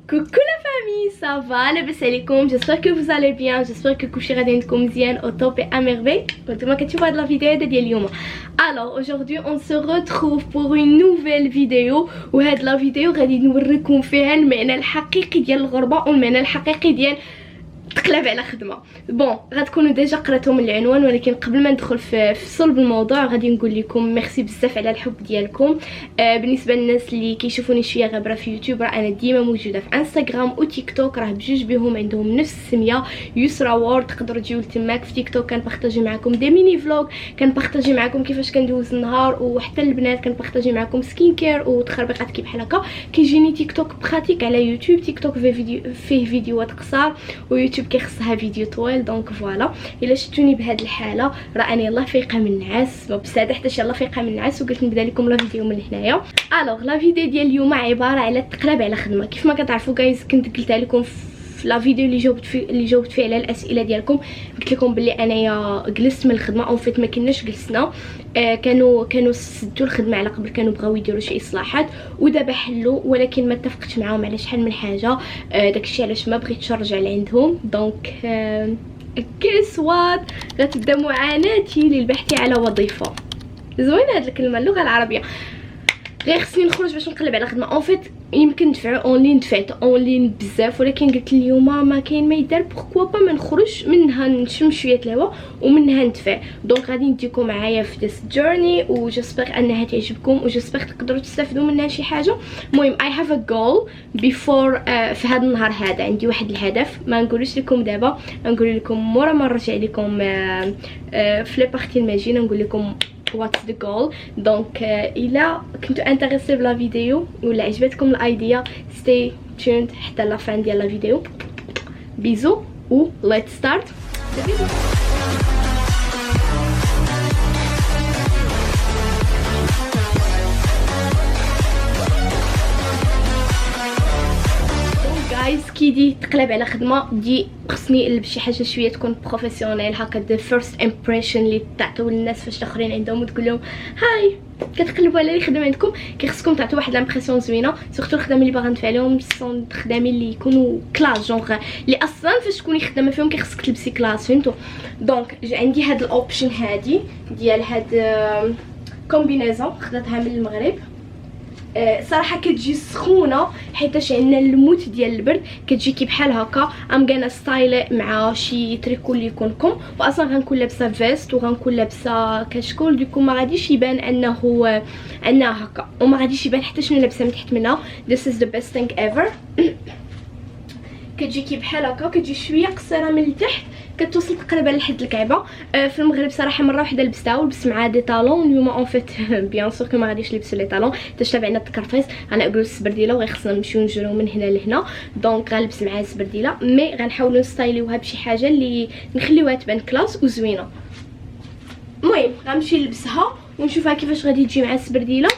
Coucou la famille, ça va? لاباس عليكم؟ j'espère que vous allez bien, j'espère que كلشي غادي عندكم مزيان au top et à merveille. وانتما كتشوفوا هاد لا فيديو هذا ديال اليوم. Alors aujourd'hui on se retrouve pour une nouvelle vidéo وهاد لا فيديو غادي نوريكم فيها المعنى الحقيقي ديال الغربه والمعنى الحقيقي ديال تقلب على خدمه. بون غتكونوا ديجا قراتو من العنوان، ولكن قبل ما ندخل في صلب الموضوع غادي نقول لكم ميرسي بزاف على الحب ديالكم. بالنسبه للناس اللي كيشوفوني شويه غبره في يوتيوب، راه انا ديما موجوده في انستغرام وتيك توك، راه بجوج بهم عندهم نفس السميه يسرا وورد. تقدروا تجيو لتماك. في تيك توك كنبارطاجي معكم دي ميني فلوغ، كنبارطاجي معكم كيفاش كندوز النهار، وحتى البنات كنبارطاجي معكم سكين كير وتخربيقات كي بحال هكا. كيجيني تيك توك براتيك على يوتيوب. تيك توك فيه فيديوهات قصار ويوتيوب كيخصها فيديو طويل. دونك فوالا الا شفتوني بهاد الحاله راه انا يلاه فايقه من النعاس، بصح حتى يلاه فايقه من النعاس وقلت نبدا لكم لا فيديو من هنايا. الوغ لا فيديو ديال اليوم عباره على التقلاب على خدمه. كيف ما كتعرفوا جايز كنت قلتها لكم في لا فيديو اللي جاوبت فيه على الاسئله ديالكم. قلت لكم بلي انايا جلست من الخدمه او فيت ما كناش جلسنا. كانوا سدوا الخدمه على قبل، كانوا بغاو يديروا شي اصلاحات ودابا حلوا، ولكن ما اتفقتش معاهم على شحال من حاجه. داكشي علاش ما بغيتش نرجع لعندهم. دونك كيس وات غتبدا معاناتي للبحث على وظيفه. زوينه هاد الكلمه اللغه العربيه. غير خصني نخرج باش نقلب على خدمه. اون فيت يمكن ندفع اونلاين، دفعت اونلاين بزاف، ولكن قلت اليوم ما كاين ما يدار، بوركوا با ما نخرج منها نشم شويه الهواء ومنها ندفع. دونك غادي نديكم معايا في ديس جورني وجسبر انها تعجبكم وجسبر تقدروا تستافدوا منها شي حاجه. المهم اي هاف ا جول بيفور في هذا النهار هذا عندي واحد الهدف. ما نقولوش لكم دابا، نقول لكم مورا ما نرجع لكم في لي بارتي الماجينه نقول لكم what's the goal. دونك الا كنتو انتريسي بلا فيديو ولا عجبتكم الايديا stay tuned حتى لا فان ديال لا فيديو. بيزو و let's start the video. كي تقلب على خدمه دي خصني نلبس شي حاجه شويه تكون بروفيسيونيل هكا. ذا فيرست امبريشن اللي تعطيو للناس فاش الاخرين عندهم وتقول لهم هاي كتقلبوا على الخدمه عندكم. كيخصكم تعطيو واحد لامبريسيون زوينه، سورتو الخدمه اللي باغا ندفع لهم سون خدامين اللي يكونوا كلاس جونغ اللي اصلا فاش تكوني خدامه فيهم كيخصك تلبسي كلاس، فهمتوا؟ دونك عندي هاد الاوبشن هادي ديال هاد كومبينيزون خداتها من المغرب. صراحه كتجي سخونه حيتاش عندنا الموت ديال البرد، كتجي كي بحال هكا. ام غانا ستايل مع شي تريكو اللي يكون كم، واصلا غنكون لابسه فيست وغنكون لابسه كاشكول، ديكو ما غاديش يبان انه هكا، وما غاديش يبان حتى شنو لابسه من تحت منها. this is the best thing ever. كتجي كي بحال هكا، كتجي شويه قصيره من التحت، كتوصل تقريبا لحد الكعبه. في المغرب صراحه مره واحده لبستها ولبست معها دي طالون. اليوم اون فيت بيان سور كو ما غاديش نلبس لي طالون حيت تابعنا التكرفيس، انا نقول السبرديله وغير خصنا نمشيو نجرو من هنا لهنا. دونك غنلبس معها السبرديله، مي غنحاولوا نستايليوها بشي حاجه اللي نخليوها تبان كلاس وزوينه. المهم غنمشي نلبسها ونشوفها كيفاش غادي تجي مع السبرديله،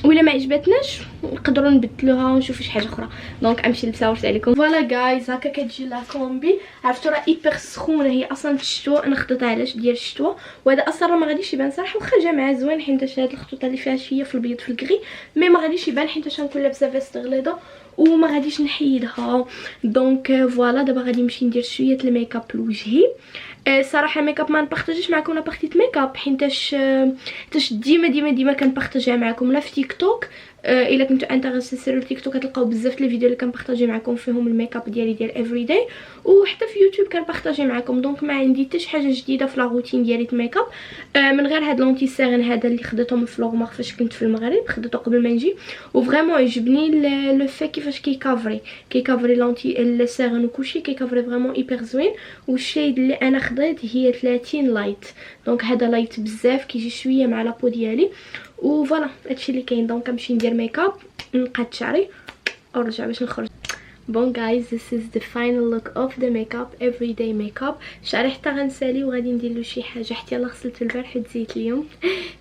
ولا ما عجبتناش نقدروا نبدلوها ونشوفوا شي حاجه اخرى. دونك امشي نلبسها ورث عليكم. فوالا جايز هكا كتجي لا كومبي. عرفتوا راه ايبر سخونه، هي اصلا الشتوى انا خديتها علاش ديال الشتوى، وهذا اصلا ما غاديش يبان صراحه. واخا جا معاه زوين حيت هاد الخطوط اللي فيها شويه في البيض في الكغي، مي ما غاديش يبان حيت غنكون لابسه فيست غليظه وما غاديش نحيدها. دونك فوالا دابا غادي نمشي ندير شويه الميك اب لوجهي. صراحه الميك اب ما نبارطاجيش معكم لا بارتي ميك اب حيتاش ديما كنبارطاجيها معكم لا في تيك توك. الا كنتو انتريسي سيروا تيك توك كتلقاو بزاف لي فيديو اللي كنبارطاجي معكم فيهم الميك اب ديالي ديال افري داي، وحتى في يوتيوب كنبارطاجي معكم. دونك ما عندي حتى شي حاجه جديده في لا روتين ديالي الميك اب من غير هاد لونتي سيرين هذا اللي خديتهم في لوغمار فاش كنت في المغرب. خديته قبل ما نجي وفريمون عجبني لو في كيفاش كيكافري لونتي السيرين وكلشي كيكافري فريمون ايبر زوين. والشيد اللي انا خديت هي 30 لايت. دونك هذا لايت بزاف كيجي شويه مع لابو ديالي وفوالا هادشي اللي كاين. دونك نمشي ندير ميك اب، نقاد شعري ونرجع باش نخرج. بون جايز this is the final look of the makeup everyday makeup. شعري حتى غنسالي وغادي ندير له شي حاجه حتى يلاه غسلته البارح وتزيت اليوم.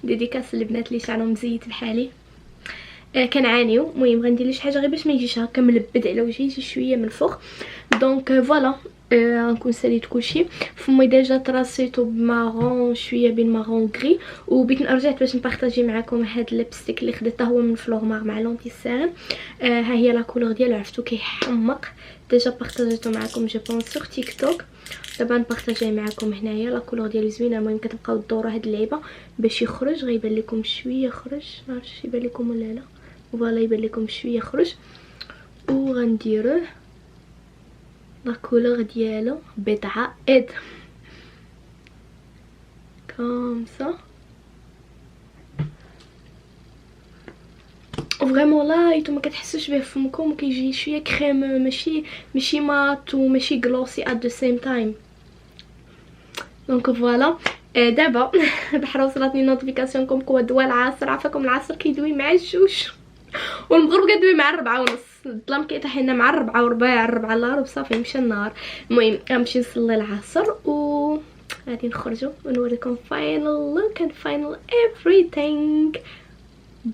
ديديكاس للبنات اللي شعرهم مزيت بحالي كنعانيو. المهم غندير له شي حاجه غير باش ما يجيش هكا ملبد على وجهي، يجي شويه من الفوق. دونك فوالا غنكون ساليت كلشي. فمي ديجا تراسيتو بمارون شويه بين مارون غري، وبغيت رجعت باش نبارطاجي معكم هاد اللبستيك اللي خديته هو من فلورمار مع لونتي سيرم. ها هي لا كولور ديالو، عرفتو كيحمق. ديجا بارطاجيتو معكم جو بونس سور تيك توك، دابا نبارطاجيه معكم هنايا. لا كولور ديالو زوينه. المهم كتبقاو دوروا هاد اللعيبه باش يخرج، غيبان لكم شويه خرج، ما عرفتش يبان لكم ولا لا. فوالا يبان لكم شويه خرج. وغنديروه لا كولور ديالو بضعه اد كوم سا. فريمون لايت وما كتحسوش به فمكم، وكيجي شويه كريم، ماشي مات وماشي غلوسي ات ذا سيم تايم. دونك فوالا. دابا بحال وصلتني نوتيفيكاسيون كوم كوا دوا العصر. عافاكم العصر كيدوي مع الجوج والمغرب كدوي مع 4:30. الظلام كيطيح لنا مع 4:15 4:15 صافي مشى النهار. المهم غنمشي نصلي العصر و غادي نخرجوا ونوريكم فاينل لوك اند فاينل everything.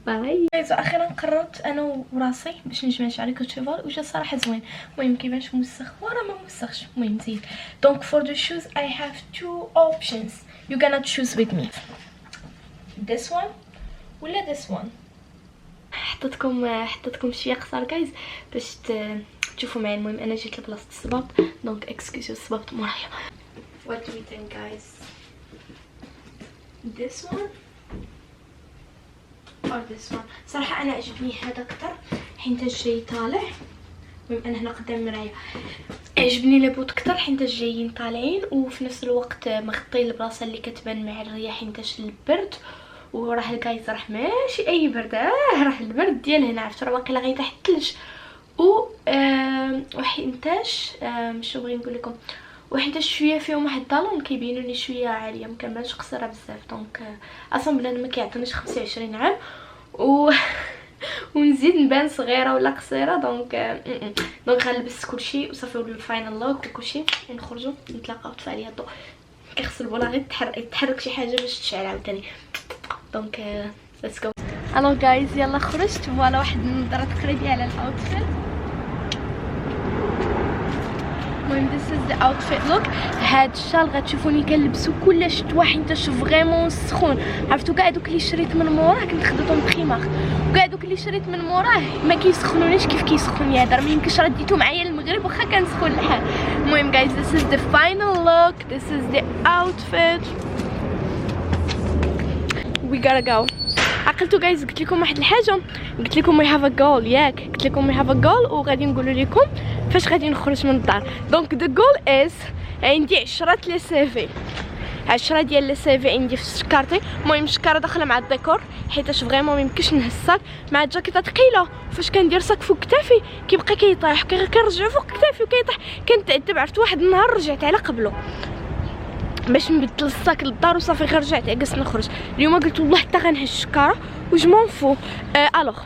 باي جايز. اخيرا قررت انا وراسي باش نجمع شعري كوتشيفال وجا صراحه زوين. المهم كيفاش موسخ ورا ما موسخش. المهم زين. دونك for the shoes I have two options you gonna choose with me. this one ولا this one. حطيتكم شويه قصار جايز باش تشوفوا معايا. المهم انا جيت لبلاصه الصباب، دونك اكسكيوزو صبابت مورايا. what do we think guys? this one or this one. صراحه انا عجبني هذا اكثر حيت جاي طالع. المهم انا هنا قدام المرايه عجبني لابوت اكثر حيت جايين طالعين، وفي نفس الوقت مغطي البلاصه اللي كتبان مع الرياح حيت البرد. وراه الكايز راه ماشي اي برد، راه البرد ديال هنا، عرفت راه واقيلا غيطيح الثلج. و وحينتاش شنو بغي نقول لكم، وحيت شويه فيهم واحد الطالون كيبينوا لي شويه عاليه، ما كنبانش قصيره بزاف. دونك اصلا بلا ما كيعطينيش 25 عام ونزيد نبان صغيره ولا قصيره. دونك غنلبس كلشي وصافي الفاينل لوك وكلشي ونخرجوا نتلاقاو في فعاليه الضوء. كيخص البولا غير يتحرك شي حاجه باش تشعل عاوتاني. دونك ليتس جو. الو جايز يلا خرجت. فوالا واحد النظره تقريبيه على الاوتفيت. المهم this is the outfit look. هاد الشال غتشوفوني كنلبسو كل شتوى حيت فريمون سخون. عرفتو كاع دوك اللي شريت من موراه كنت خديتهم بخيماغ، وكاع دوك اللي شريت من موراه ما كيسخنونيش كيف كيسخنني هذا. ما يمكنش راه ديتو معايا المغرب واخا كان سخون الحال. المهم guys this is the final look, this is the outfit, we gotta go. عقلتو جايز قلت لكم واحد الحاجه، قلت لكم we have a goal ياك، قلت لكم we have a goal وغادي نقول لكم فاش غادي نخرج من الدار. دونك the goal is عندي 10 لي سيفي، 10 ديال لي سيفي عندي في شكارتي. المهم الشكاره داخله مع الديكور حيتاش فريمون ما يمكنش نهزك مع الجاكيطه ثقيله. فاش كندير صاك فوق كتافي كيبقى كيطيح، كنرجعو فوق كتافي وكيطيح. كنتعذب. عرفت واحد النهار رجعت على قبله باش نبدل الصاك للدار وصافي غير رجعت عكس نخرج. اليوم قلت والله حتى غنهز الشكاره وجمون فو. الوغ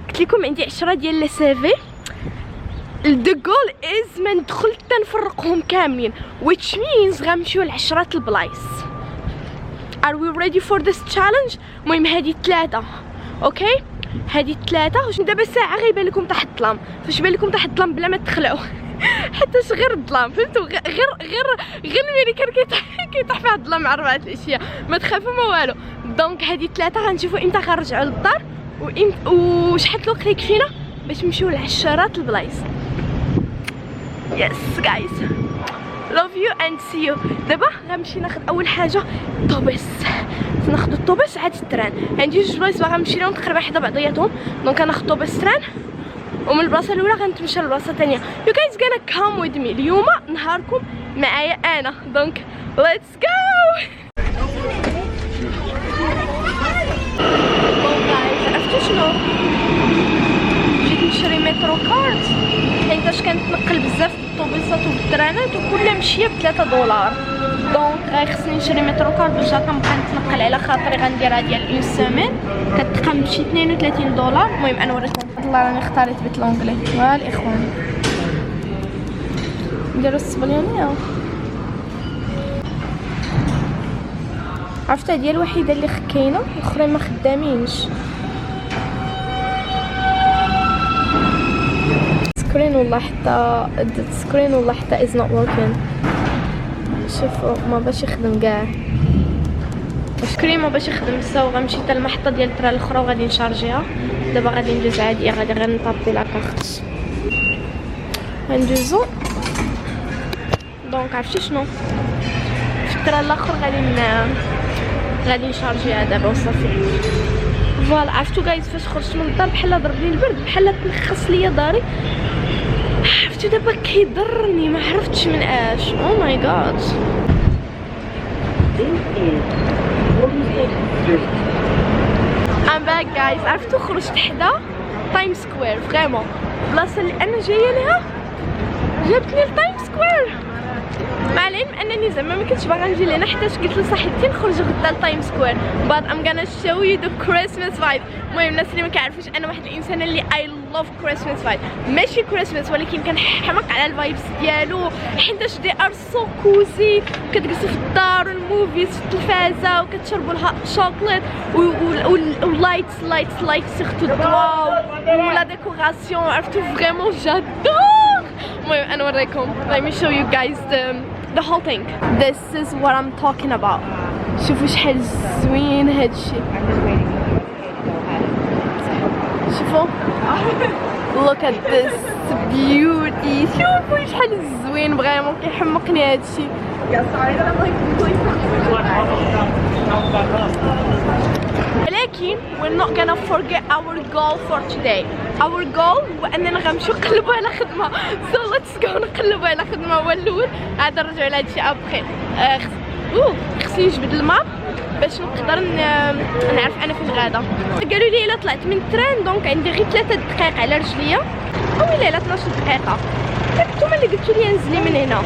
قلت لكم عندي 10 ديال لي سيفي. the goal is ما ندخل حتى نفرقهم كاملين which means غنمشيو ل10 البلايص. are we ready for this challenge؟ المهم هذه 3 اوكي، هذه 3. دابا ساعه غيبان لكم تحت الظلام، فاش يبان لكم تحت الظلام بلا ما تخلعوا حتىش غير الظلام فهمتوا، غير الميريكان كيطيح فيها الظلام مع 4 العشيه، ما تخافوا ما والو. دونك هذه 3 غنشوفوا امتى غنرجعوا للدار وشحال الوقت يكفينا باش نمشيو ل10 البلايص. يس جايز love you and see you. دابا غنمشي ناخذ اول حاجه طوبيس، ناخذ الطوبيس عاد التران. عندي 2 بلايص باغا نمشي لهم تقريبا حدا بعضياتهم. دونك غناخذ طوبيس تران ومن البلاصه الاولى غنتمشى للبلاصه الثانيه. you guys gonna come with me. اليوم نهاركم معايا انا. دونك let's go. عرفتوا شنو جيت نشري مترو كارت حيتاش كنتنقل بزاف بالطوبيسات وبالترانات وكلها مشيه ب$3. دونك غيخصني نشري مترو كارت باش كنبقى نتنقل على خاطري غنديرها ديال اون سيمين كتقام بشي $32. المهم انا وريتكم والله راني اختاريت بيت لونجلي. والاخوان نديرو الصبليانيه. عرفت هي الوحيده اللي كاينه، الاخرين ما خدامينش. سكرين سكرين ولا حتى سكرين ولا حتى is not working. شوفوا ما باش يخدم كاع السكرين، ما باش يخدم. سو غنمشي حتى المحطه ديال الترا الاخرى وغادي نشارجيها. دابا غادي ندوز عادي، غادي غير نطابي لا كارت غندوزو. دونك عرفتي شنو في الترا الاخر غادي نشارجيها دابا وصافي. فوالا عرفتو جايز فاش خرجت من الدار بحال ضربني البرد، بحال تنخص ليا داري. عرفتو دابا كيضرني ما عرفتش من اش. او ماي جاد. I'm back guys. عرفتو خرجت حدا تايم سكوير فريمون، البلاصه اللي انا جايه ليها جابتني لتايم سكوير. مع العلم انني زعما ما كنتش باغا نجي لهنا حيتاش قلت لصاحبتي نخرج غدا لتايم سكوير. بعد ام غانا شو يو ذا كريسماس فايب. المهم الناس اللي ما كيعرفوش انا واحد الانسان اللي اي لاف كريسماس فايب، ماشي كريسماس ولكن كنحمق على الفايبس ديالو حيتاش دي ار سو كوزي. كتجلسوا في الدار والموفيز في التلفازه وكتشربوا لها شوكولات ولايتس لايتس سيرتو الضوا ولا ديكوراسيون. عرفتو فريمون جادور. المهم انا نوريكم. let me show you guys the whole thing. this is what I'm talking about. شوفوا شحال زوين هادشي. شوفوا look at this beauty. شوفوا شحال زوين فريمون كيحمقني هادشي. ولكن we're not gonna forget our goal for today. our goal هو اننا غنمشيو نقلبوا على خدمه. so let's go نقلبوا على خدمه. هو الاول عاد نرجعوا لهادشي ابخي. خصني نجبد الماب باش نقدر نعرف انا فين غادا. قالوا لي الا طلعت من التران دونك عندي غير 3 دقائق على رجليا، او الا 12 دقيقه. نتوما اللي قلتوا لي نزلي من هنا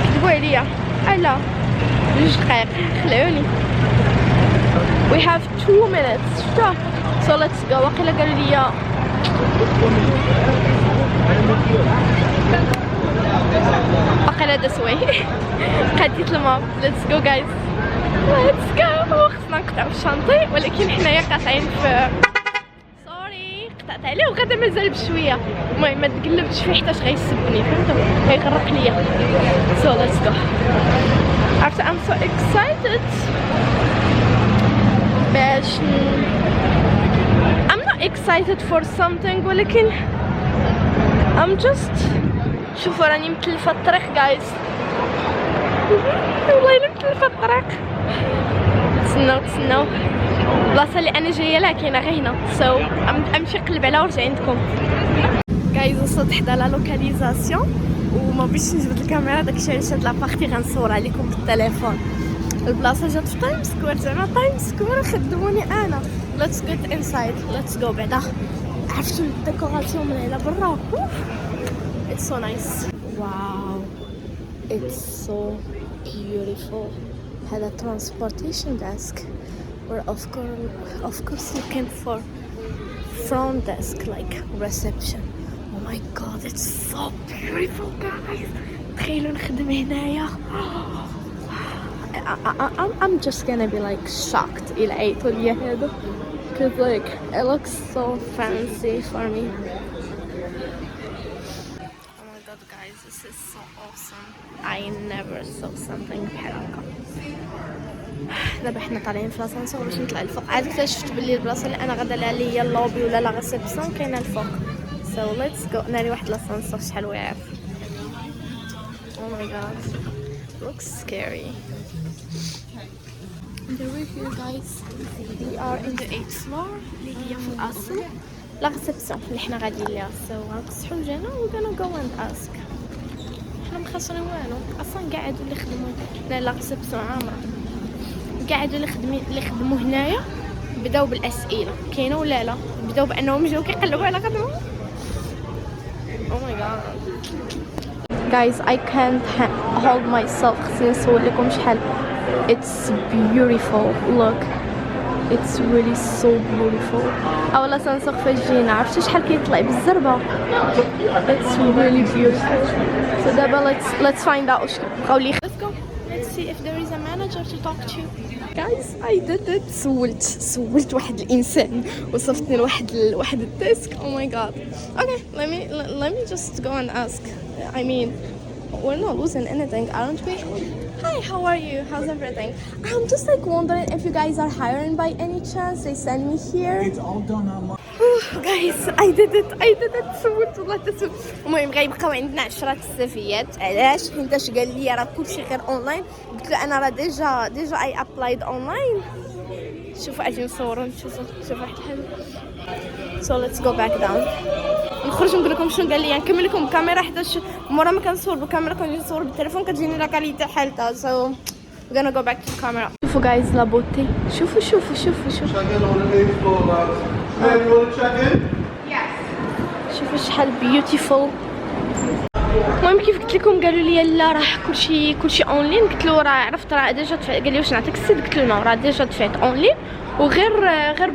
كذبوا عليا. لا 2 دقائق خلعوني. we have 2 minutes. شفتوا؟ so let's go. واقيلا قالوا لي واقيلا this way. خديت الماب. let's go guys let's go. خصنا نقطعو في الشانطي ولكن حنايا قاطعين في سوري قطعت عليه وغدا مازال بشويه. المهم ما تقلبش فيه حيتاش غيسبني فهمتوا، غيغرق ليا. so let's go. عرفت I'm so excited باش I'm not excited for something ولكن I'm just شوفوا راني متلفه الطريق جايز. والله الا متلفه الطريق. تسناو البلاصه اللي انا جايه لها كاينه غير هنا. سو امشي نقلب عليها ونرجع عندكم جايز. وصلت حدا لا لوكاليزاسيون وما بغيتش نجبد الكاميرا داكشي علاش هاد لابارتي غنصورها لكم بالتليفون. البلاصه جات في تايم سكوير، زعما تايم سكوير خدموني انا. ليتس جيت انسايد ليتس جو. بعدا عرفتوا الديكوراسيون من هنا برا. اتس سو نايس. واو اتس سو beautiful. هذا transportation desk. we're of course looking for front desk like reception. oh my god it's so beautiful guys. تخيلوا نخدم هنايا. I'm just gonna be like shocked إلى عيطوا ليا هذا cause like it looks so fancy for me. oh my god guys this is so awesome. I never saw something بحال هكا. دابا حنا طالعين في لاسانسور باش نطلع الفوق. عاد اكتشفت بلي البلاصه اللي انا غادا لها هي اللوبي ولا لا ريسبسيون كاينه الفوق. so let's go. ناري واحد لاسانسور شحال واعر. oh my god looks scary. the review guys we are in the 8th floor اللي هي في الاصل لا ريسبسيون اللي حنا غاديين ليها. so غنقصحو وجهنا و gonna go and ask. حنا مخسرين والو اصلا قاعدوا اللي يخدموا هنا لا ريسبسيون عامره. قاعدوا اللي خدموا هنايا بداو بالاسئله كاينه ولا لا، بداو بانهم جاو كيقلبوا على خدمه. oh my god guys I can't hold myself. خصني نصور لكم شحال it's beautiful. look it's really so beautiful. اولا سنسوق فاش جينا عرفتوا شحال كيطلع بالزربه. it's really beautiful. so دابا let's find out واش بقاو لي. let's go. let's see if there is a manager to talk to. Guys, I did it. سولت واحد الانسان وصفتني لواحد الديسك. Oh my god. Okay, let me just go and ask. I mean, we're not losing anything, aren't we? Hi, how are you? How's everything? I'm just like wondering if you guys are hiring by any chance. They send me here. It's all done online. Guys, I did it. سولت والله تسولت. المهم غيبقاو عندنا 10 السيفيات. علاش؟ حيتاش قال لي راه كلشي غير اونلاين. قلت له انا راه ديجا اي ابلايد اونلاين. شوفوا اجي نصوروا شوفوا واحد الحاجه. So let's go back down. نخرج نقول لكم شنو قال لي. نكمل لكم الكاميرا حيتاش مورا ما كنصور بالكاميرا كنجي نصور بالتليفون كتجيني لا كاليتي حالتها. So we're gonna go back to the camera. شوفوا guys لا بوتي. شوفوا شوفوا شحال بيوتيفول. المهم كيف قلت لكم قالوا لي لا راه كلشي اونلاين. قلت له راه عرفت راه ديجا دفعت. قال لي واش نعطيك السيد؟ قلت له نو راه ديجا دفعت اونلاين وغير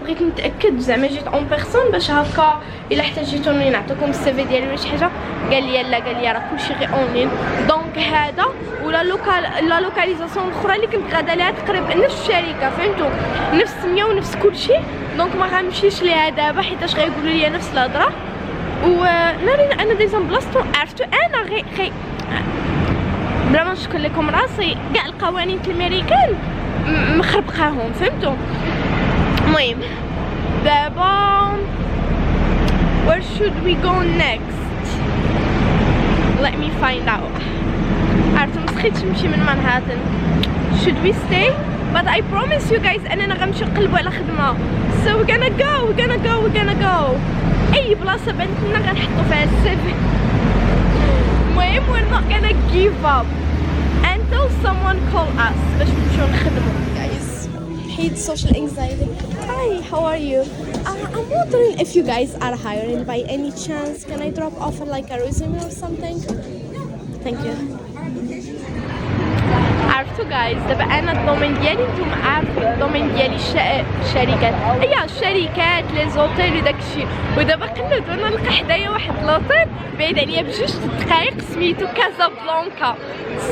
بغيت نتاكد زعما جيت اون بيرسون باش هكا الا احتاجيتوني نعطيكم السي في ديالي ولا شي حاجه. قال لي لا قال لي راه كلشي غير اونلاين. دونك هذا ولا لا لوكاليزاسيون الاخرى اللي كنت غادا لها تقريبا نفس الشركه فهمتوا نفس السميه ونفس كلشي. دونك ما غنمشيش ليها دابا حيتاش غيقولوا لي نفس الهضره. وناري انا ديجا بلاصتو عرفتو انا غي بلا ما نشكر لكم راسي كاع القوانين الامريكان مخربقاهم فهمتوا. المهم دابا where should we go next? Let me find out. عرفتو مسخيتش نمشي من مانهاتن. Should we stay? But I promise you guys اننا غنمشي نقلبوا على خدمه. So we're gonna go. اي بلاصه بانت لنا غنحطوا فيها السيفي. المهم we're not gonna give up until someone call us باش نمشيو نخدموا. Guys, hate social anxiety. Hi, how are you? I'm wondering if you guys are hiring by any chance. Can I drop off like a resume or something? Thank you. عرفتوا جايز دابا انا الدومين ديالي نتوما عارفين الدومين ديالي الشركات الشركات لي زوتيل وداكشي. ودابا قلت انا نلقى حدايا واحد لوطيل بعيد عليا بجوج دقائق سميتو كازابلانكا.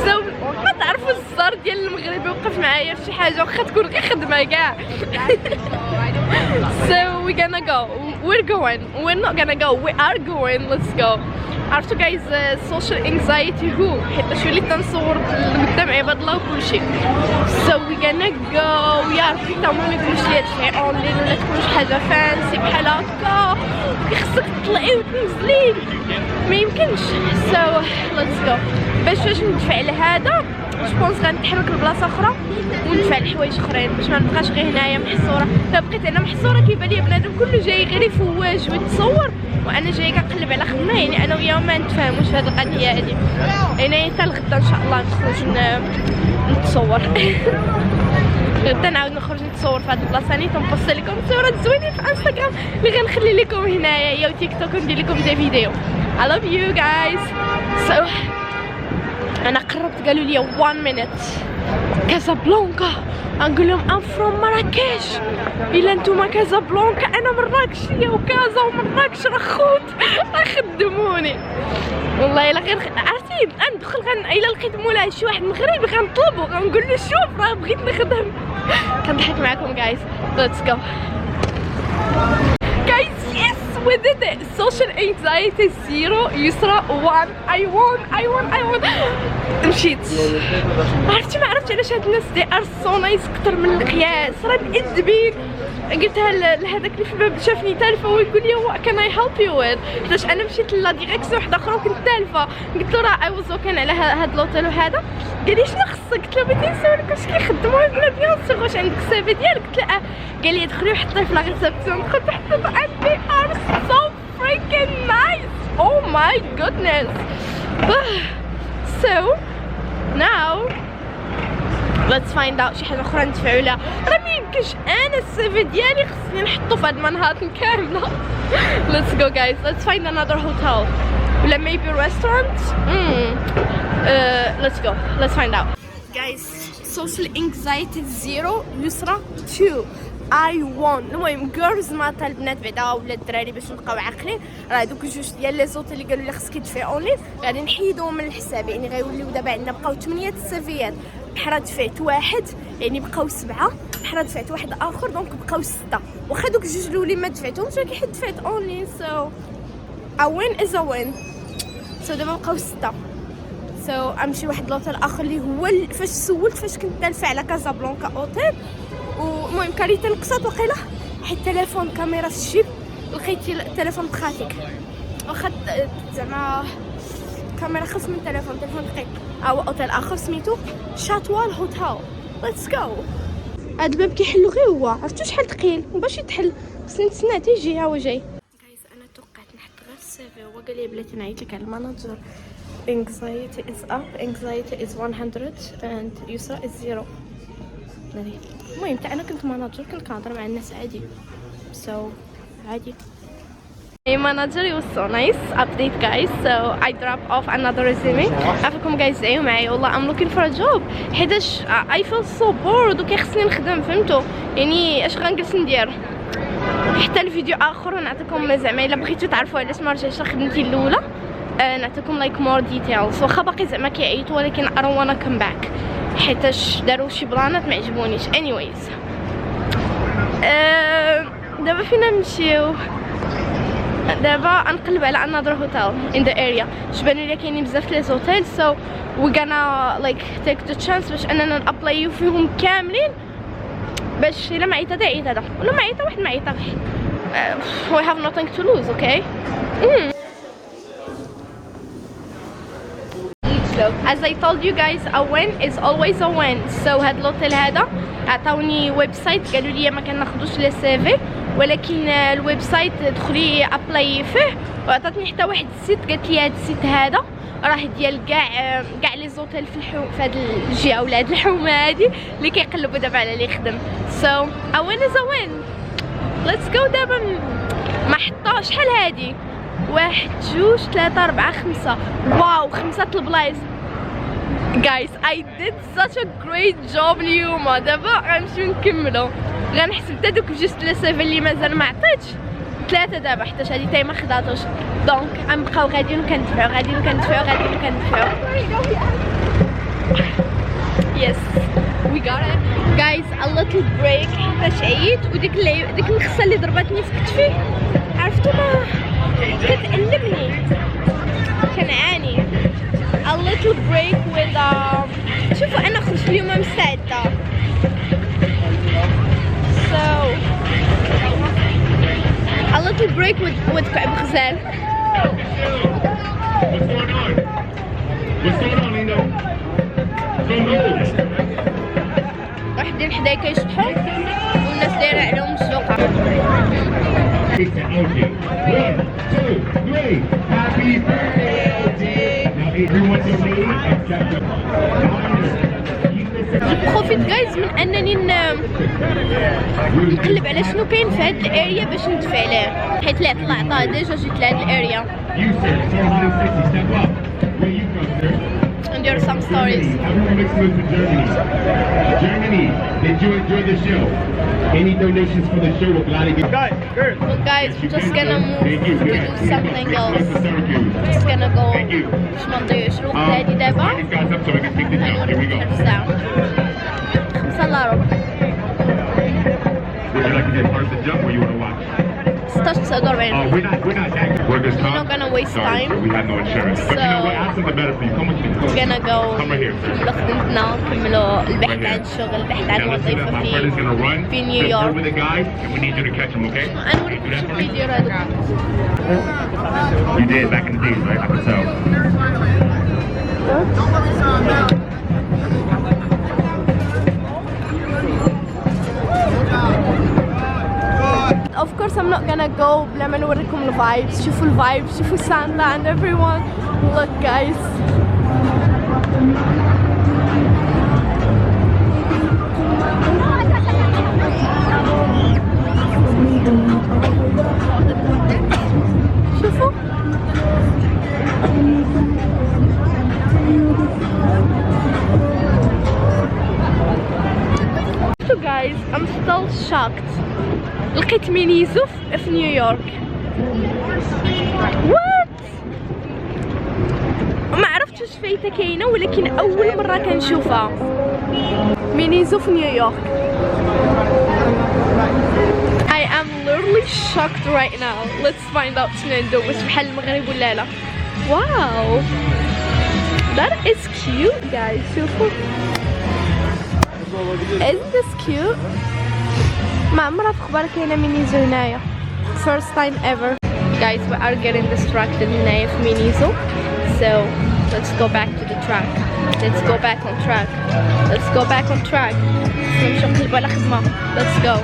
سو ما تعرفوا الزار ديال المغربي وقف معايا في شي حاجه واخا تكون غير خدمه كاع. So we're gonna go. We're not gonna go. We are going. Let's go. عرفتوا جايز social anxiety هو حيت وليت تنصور قدام عباد الله وكلشي. So we're gonna go. يا ربي تا ما يقولوش لي هادشي اونلاين ولا تكون شي حاجه فانسي بحال هكا خصك تطلعي وتنزلي ما يمكنش. So let's go. باش ندفع لهذا جوبونس غنتحرك لبلاصه اخرى وندفع لحوايج اخرين باش ما نبقاش غير هنايا محصوره. فبقيت انا محصوره كيبان لي بنادم كله جاي غير يفواج ويتصور وانا جاي كنقلب على خدمه. يعني انا وياه ما نتفاهموش في هذه القضيه هذه. يعني حتى الغدا ان شاء الله نخرج نتصور. غدا نعاود نخرج نتصور في هذه البلاصه نيت ونبوست لكم صورات زوينين في انستغرام اللي غنخلي لكم هنايا يا تيك توك وندير لكم دي فيديو. I love you guys. So انا قربت قالوا لي 1 minute كازابلانكا. نقول لهم ام فروم مراكش. الا نتوما كازابلانكا انا مراكشيه وكازا ومراكش راه خوت خدموني والله. الا غير عرفتي ندخل الا لقيت مولاي شي واحد مغربي غنطلبو غنقول له شوف راه بغيت نخدم. كنضحك معكم جايز. ليتس جو جايز. يس we did it. Social anxiety 0 يسرى 1. I won. مشيت. عرفتي ما عرفتش علاش هاد الناس دي ار سو نايس كتر من القياس. راه مأدبين. قلتها لهذاك اللي في الباب شافني تالفه ويقول لي وات كان اي هيلب يو ويز. حيتاش انا مشيت لا ديريكسيون وحده اخرى وكنت تالفه. قلت له راه اي واز اوكي على هاد لوطيل وهذا. قال لي شنو خصك؟ قلت له بغيت نسولك واش كيخدموا. قال لي بيان سور واش عندك السيفي ديالك؟ قلت له قال لي دخلي وحطيه في لا ريسبسيون. دخلت حطيته عندي ار سو freaking nice. Oh my goodness. So now let's find out شي حاجه اخرى ندفعوا لها. راه ما يمكنش انا السيفي ديالي خصني نحطو في هاد مانهاتن كامله. Let's go guys. Let's find another hotel ولا maybe restaurant. Let's go. Let's find out guys. Social anxiety 0 يسرى 2. اي وون. المهم جيرلز ماتا البنات بعدا ولا الدراري باش نبقاو عاقلين، راه دوك جوج ديال لي زوط اللي قالوا لي خصك تدفعي اونلاين غادي نحيدوهم من الحساب، يعني غيوليو دابا عندنا بقاو 8 السيفيات بحال دفعت واحد، يعني بقاو 7 بحال دفعت واحد اخر، دونك بقاو 6. واخا دوك جوج الاولين ما دفعتهمش ولكن حيت دفعت اونلاين سو ا وين از ا وين. سو دابا بقاو 6. سو غنمشي واحد لوطيل اخر اللي هو فاش سولت فاش كنت دالفه على كازابلانكا اوتيل. والمهم كاليتي نقصات وقيله حيت التليفون كاميرا في الجيب لقيتي التليفون بخاتك، واخا زعما كاميرا خف من التليفون دقيق. هو اوتيل اخر سميتو شاتوال هوتيل. ليتس جو. هاد الباب كيحلو غير هو، عرفتو شحال ثقيل وباش يتحل بس نتسنى حتى يجي. ها هو جاي. جايز انا توقعت نحط غير السيفي، هو قال لي بلاتي نعيط لك على الماناجر. anxiety is up, anxiety is 100 and يسرا is 0. المهم انا كنت ماناجر كنت كنهضر مع الناس عادي، سو عادي. Hey manager, it was so nice update guys. So I dropped off another resume. عافاكم guys زعيو معايا والله I'm looking for a job حيتاش I feel so bored وكيخصني نخدم فهمتوا، يعني اش غنجلس ندير. حتى الفيديو اخر نعطيكم زعما الا بغيتو تعرفوا علاش ما رجعتش لخدمتي الاولى، نعطيكم like more details. واخا باقي زعما كيعيطوا ولكن I don't wanna come back حيتاش داروا شي بلانات ما عجبونيش. anyways دابا فين نمشيو؟ دابا نقلب على another hotel in the area. جبانو لي كاينين بزاف لي زوتيل so we gonna like take the chance باش اننا نابلايو فيهم كاملين، باش الا ما عيطا عيط هذا ولا ما عيطا واحد ما عيطا we have nothing to lose. okay. As I told you guys, a win is always a win. So هاد لوطيل هذا عطاوني ويب سايت قالوا لي ما كناخذوش لي سيفي، ولكن الويب سايت دخلي ابلاي فيه، وعطاتني حتى واحد السيت قالت لي هاد السيت هذا راه ديال كاع لي زوتيل في هاد الجهه ولا هاد الحومه هادي اللي كيقلبوا دابا على اللي يخدم. So a win is a win. Let's go. دابا ما حطا شحال هادي 1 2 3 4 5 واو 5 البلايص. guys I did such a great job اليوم. دابا غنمشيو نكملو، غنحسب حتى دوك جوج السيفي اللي مازال ما عطيتش 3 دابا حيتاش هادي تاي ما خداتوش، دونك غنبقاو غاديين وكندفعو غاديين وكندفعو غاديين وكندفعو. yes we got it guys. a little break حيتاش عييت وديك ديك النخسه اللي ضربتني في كتفي عرفتو ما كتألمني كنعاني. a little break with شوفوا انا خرجت اليوم مستعده so a little break with كعب غزال. واحدين حدايا كيشطحوا والناس دايره عليهم الزوقه. بروفيت جايز من انني نقلب على شنو كاين في هاد الاريا باش ندفع ليه، حيت اللي طلع ديجا جيت لهاد الاريا. And there are some stories. Germany, did you enjoy the show? Any donations for the show will gladly be. Well, guys, we're just gonna move to do something else. We're just gonna go. باش ما نضيعوش الوقت هادي دابا. نوريكم الساعة 5 إلا ربع. Would you like to get part of the jump or you want to watch? 16:49. We're not gonna waste time. We have no insurance. But you know what? I have something better for you. Come with me. We're gonna go. Come right here. نكملو خدمتنا، نكملو البحث عن شغل، البحث عن وظيفة في نيويورك. With a guy, and we need you to catch him, okay? غنوريكم شنو يديرو هادوك. You did back in the days, right? I can tell. Of course I'm not gonna go بلا ما نوريكم الفايبس. شوفوا الفايبس، شوفوا سانتا and everyone. Look guys. شوفوا guys, I'm still shocked. لقيت مينيزو في نيويورك. وات؟ ما عرفتش واش فايته كاينه، ولكن اول مره كنشوفها. مينيزو في نيويورك. I am literally shocked right now. Let's find out شنو واش بحال المغرب ولا لا. واو. That is cute guys. شوفوا. Isn't this cute? ما عمرها في اخبار كاينه مينيزو هنايا. First time ever. Guys, we are getting distracted هنايا في مينيزو. So let's go back to the track. Let's go back on track. Let's go back on track. نمشيو نقلبو على خدمة. Let's go.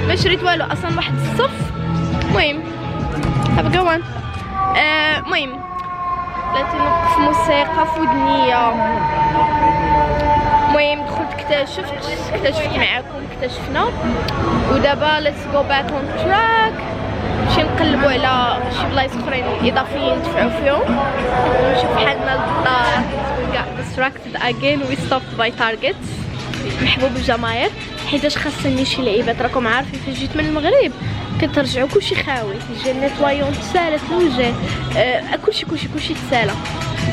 ما شريت والو اصلا واحد الصف. المهم have a good one. المهم بلاتي نوقف موسيقى في ودنيا. المهم دخلت اكتشفت معاكم اكتشفنا، ودابا let's go back on track. نمشي نقلبو على شي بلايص اخرين اضافيين ندفعو فيهم، نشوف حالنا للدار. we got distracted again. we stopped by Target محبوب الجماهير، حيتاش خاصني شي لعيبات. راكم عارفين فاش جيت من المغرب كترجعوا كلشي خاوي، جا النيطوايون تسالت الوجه، كلشي تسالى.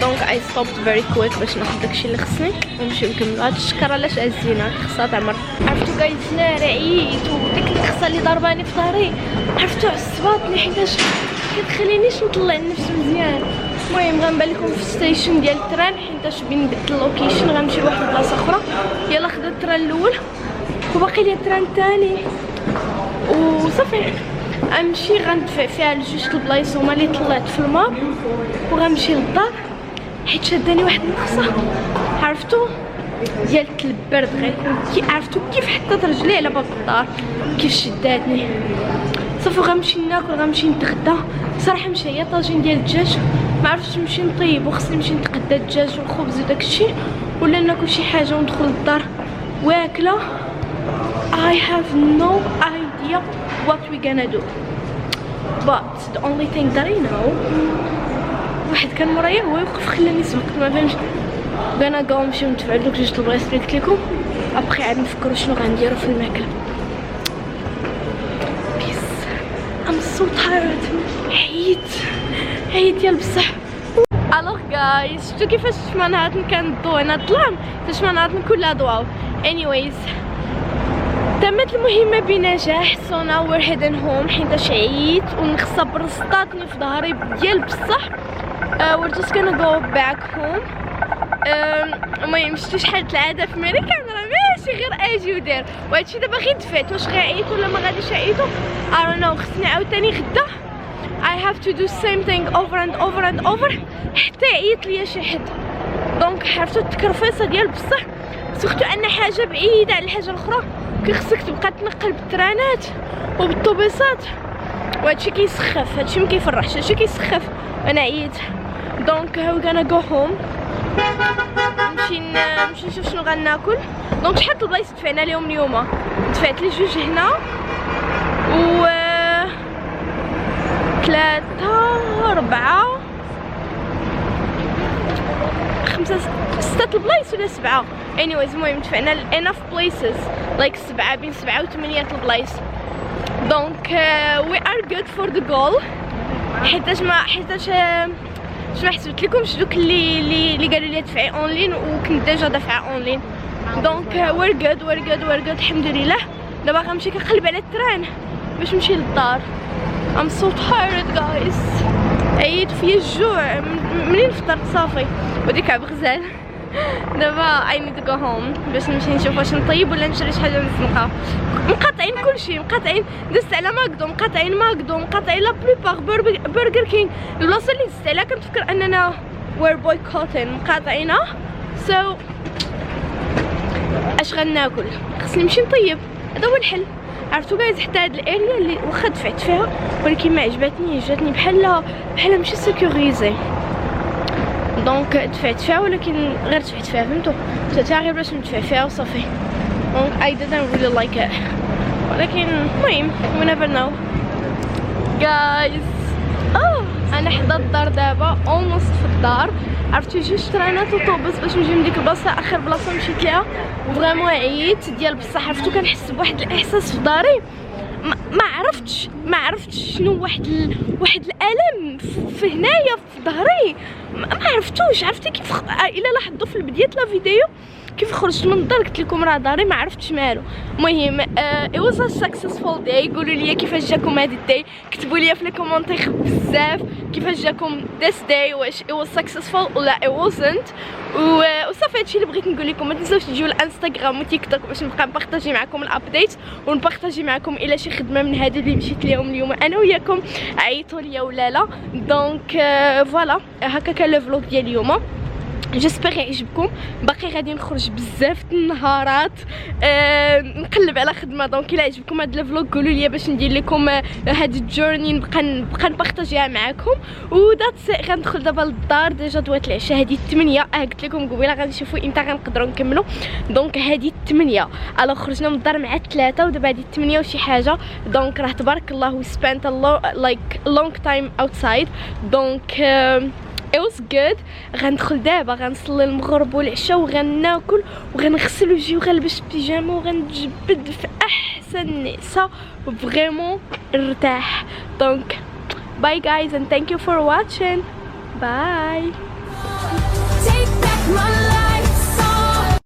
دونك اي ستوبت فيري كويك باش ناخذ داكشي اللي خصني ونمشيو نكملو. هاد الشكر علاش ازينا خصها تعمر. عرفتو جايز ناري عييت، وديك الخصه اللي ضرباني في ظهري عرفتو عصباتني حيتاش كتخلينيش نطلع النفس مزيان. المهم غنبان لكم في ستيشن ديال التران حيتاش بين نبدل اللوكيشن غنمشي لواحد البلاصه اخرى. يلا خديت التران الاول وباقي لي التران الثاني وصافي. غنمشي غندفع فيها لجوج البلايص هما اللي طلعت في الماب، وغنمشي للدار حيت شاداني واحد النقصه عرفتو ديال البرد. غيكون عرفتو كيف حطيت رجلي على باب الدار كيف شداتني. صافي غنمشي ناكل، غنمشي نتغدى. صراحه مشى طاجين ديال الدجاج، ما عرفتش نمشي نطيب وخصني نمشي نتغدى الدجاج والخبز وداكشي، ولا ناكل شي حاجه وندخل للدار واكله. I have no idea what we're gonna do, but the only thing that I know واحد كان مورايا هو يوقف خلاني سبقت ما فهمتش. gonna go نمشيو ندفعو دوك جوج البلايص اللي قلت لكم، ابخي عاد نفكروا شنو غنديرو في الماكله. بيس I'm so tired. حيت يا بصح. الوغ جايز شفتو كيفاش مناطن كان الضوء هنا ظلام، فاش مناطن كلها ضواو. anyways تمت المهمة بنجاح. so now we're heading home حيتاش عييت ونخصة برصطاتني في ظهري ديال بصح. we're just gonna go back home. المهم شفتو شحال العادة في مالي كاميرا ماشي غير اجي ودير، وهادشي دابا غير دفعت. واش غيعيط ولا ما غاديش يعيطو I don't know. خصني عاوتاني غدا I have to do same thing over and over and over حتى يعيط ليا شي حد. دونك عرفتو التكرفيصه ديال بصح سورتو ان حاجه بعيده على الحاجه الاخرى، كي خصك تبقى تنقل بالترانات وبالطوبيسات، وهادشي كيسخف. هادشي ما كيفرحش، هادشي كيسخف. انا عييت. دونك وي غانا جو هوم. نمشي نشوف شنو غناكل. دونك شحال البلايص دفعنا ليهم اليوم؟ دفعت لي جوج هنا و 3 4 5 6 البلايص ولا 7. anyways المهم دفعنا enough places like 7 بين 7 و 8 البلايص. دونك we are good for the goal. حيتاش ما حسبت لكمش دوك اللي قالوا لي دفعي اونلاين وكنت ديجا دافعه اونلاين. دونك we're good الحمد لله. دابا غنمشي كنقلب على التران باش نمشي للدار. I'm so tired guys. عييت فيا الجوع منين فطرت صافي وديك عبغزال. دابا I need to go home باش نمشي نشوف واش نطيب ولا نشري شي حاجه نسنقها. مقاطعين كلشي، مقاطعين. دزت على ماكدو، مقاطعين لا بلوبار برجر كينغ. البلاصه اللي دزت عليها كنتفكر اننا we're boycotting مقاطعينها. so اش غناكل؟ خصني نمشي نطيب، هذا هو الحل. عرفتو جايز حتى هاد الاريا اللي واخا دفعت فيها ولكن ما عجبتنيش، جاتني بحال ماشي سيكوريزي. دونك دفعت فيها ولكن غير دفعت فيها، فهمتو؟ دفعت فيها غير باش ندفع فيها وصافي. دونك I didn't really like it. ولكن المهم we never know guys. انا حدا الدار دابا اولموست في الدار. عرفتي جوج ترانات وطوبوس باش نجي من ديك البلاصه. اخر بلاصه مشيت ليها وفريمون عييت ديال بصح. عرفتو كنحس بواحد الاحساس في داري ما عرفتش شنو واحد الالم في هنايا في ظهري ما عرفتوش. عرفتي كيف الا لاحظتوا في بدايه لا فيديو كيف خرجت من الدار قلت لكم راه داري ما عرفتش مالو. المهم it was a successful day. قولوا لي كيفاش جاكم هذا الداي، كتبوا لي في لي كومونتير بزاف كيفاش جاكم this day، واش it was successful ولا it wasn't. وصافي هادشي اللي بغيت نقول لكم. ما تنساوش تجيو للانستغرام وتيك توك باش نبقى نبارطاجي معكم الابديت ونبارطاجي معكم الا شي خدمه من هادو اللي مشيت ليهم اليوم انا وياكم عيطوا ليا ولا لا. دونك فوالا هكا كان لو فلوق ديال اليوم. جيسبر يعجبكم. باقي غادي نخرج بزاف النهارات نقلب على خدمه. دونك الا عجبكم هذا الفلوق قولوا لي باش ندير لكم هاد الجورني نبقى نبارطاجيها معكم. ودات غندخل دابا للدار. ديجا دوات العشاء هذه 8. قلت لكم قبيله غنشوفوا امتى غنقدروا نكملوا. دونك هذه 8. الو خرجنا من الدار مع 3 ودابا هذه 8 وشي حاجه. دونك راه تبارك الله we spent a long time outside. دونك it was good. غندخل دابا غنصلي المغرب والعشاء وغناكل وغنغسل وجهي وغنلبس بيجاما وغنجبد في احسن نعسه فريمون ارتاح. دونك باي guys and thank you for watching. bye.